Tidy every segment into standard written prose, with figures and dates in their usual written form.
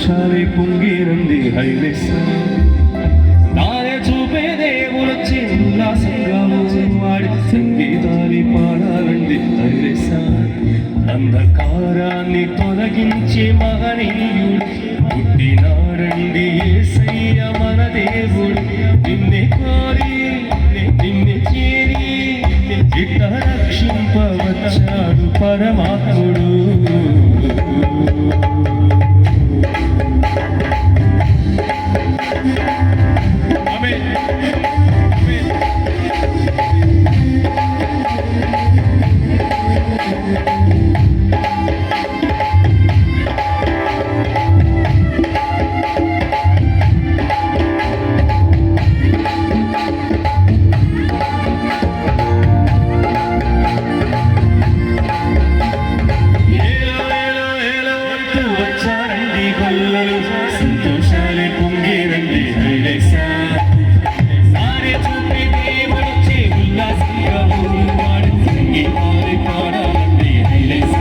సంతోషాలే పొంగినంది హైలేస దారి చూపే దేవుడొచ్చి ఉల్లాసంగా వాడి సంగీతాన్ని పాడాలండి హైలేస అంధకారాన్ని తొలగించే మహనీయుడు పుట్టినాడండి యేసయ్య మన దేవుడు నిన్నే కోరి నిన్నే చేరి ఇట్ట రక్షింపవచ్చాడు పరమాత్ముడు సంతోషాలే పొంగిరండి హైలేస సారే చూపే దేవుడొచ్చే ఉల్లాసంగా వాడి సంగీతాన్ని పాడాలండి హైలేస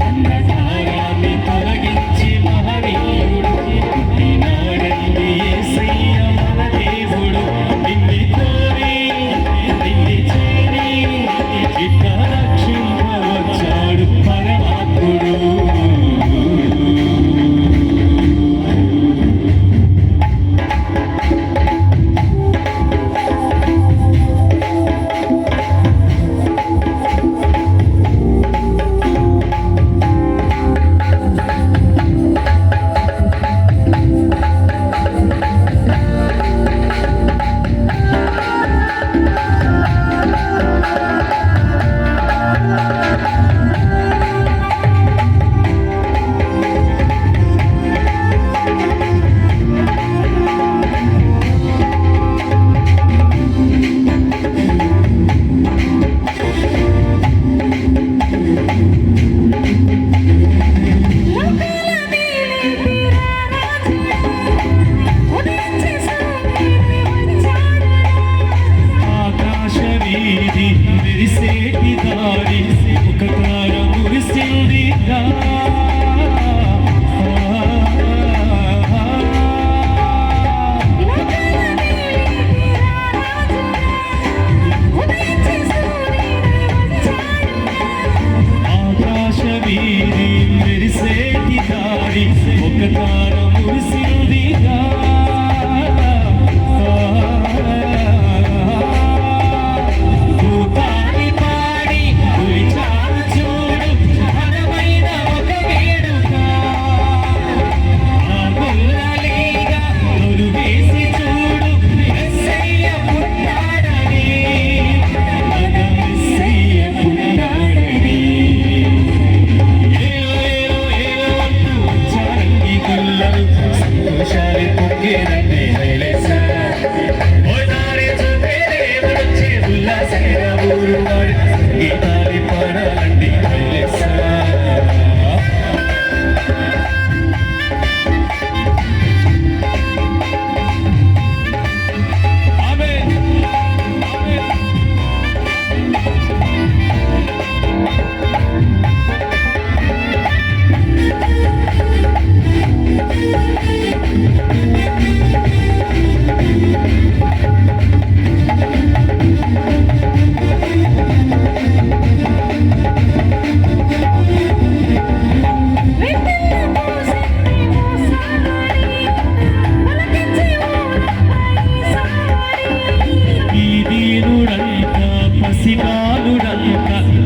అంధకారాన్ని తొలగించి మహనీయుడు పుట్టినాడండి యేసయ్య మన దేవుడు నిన్నే కోరి నిన్నే చేరి ఇట్ట రక్షింపవచ్చాడు పరమాత్ముడు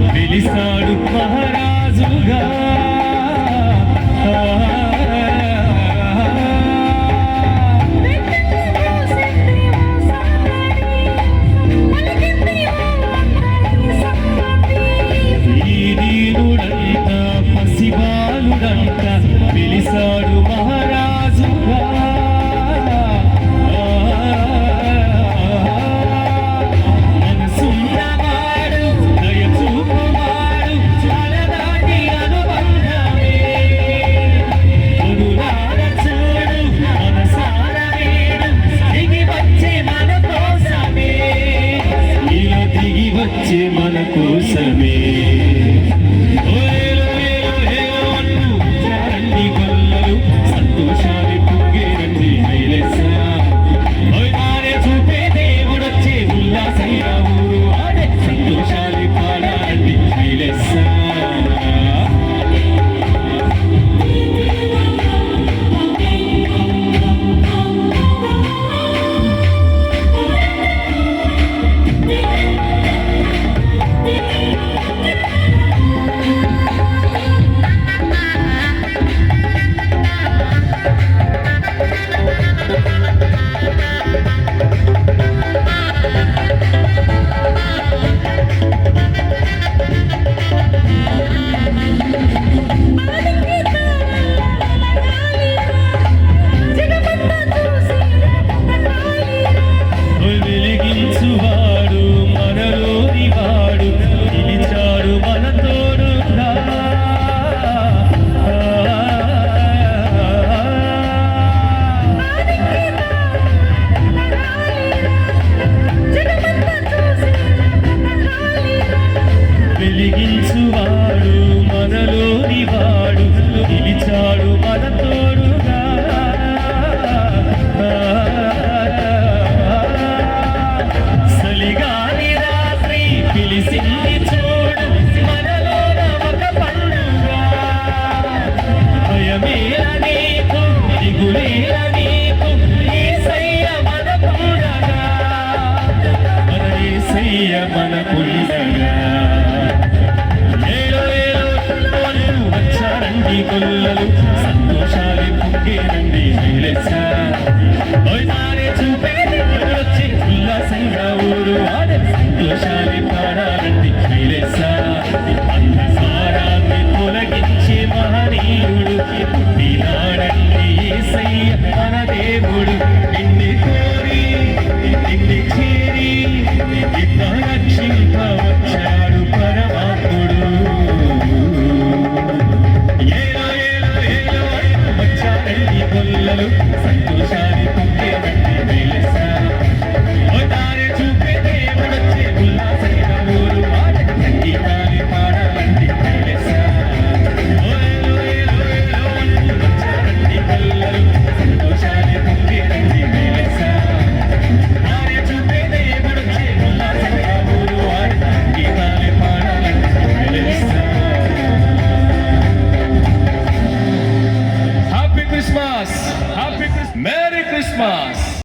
వెలిసాడు మహారాజుగా ఈ దీనుడంత పసిబాలుడంత వెలిసాడు మహారాజుగా మనసున్నవాడు దయ చూపువాడు చాలా దాటి అనుభవం వెండి కొల్లలు సంతోషాలే పొంగేనండి శైలేశ ఓసారి చూపేది వచ్చి ఉల్లాసంగా ఊరు ఆడే సంతోషాలే పాడాలండి శైలేశ అంధకారాన్ని తొలగించే మహనీయుడు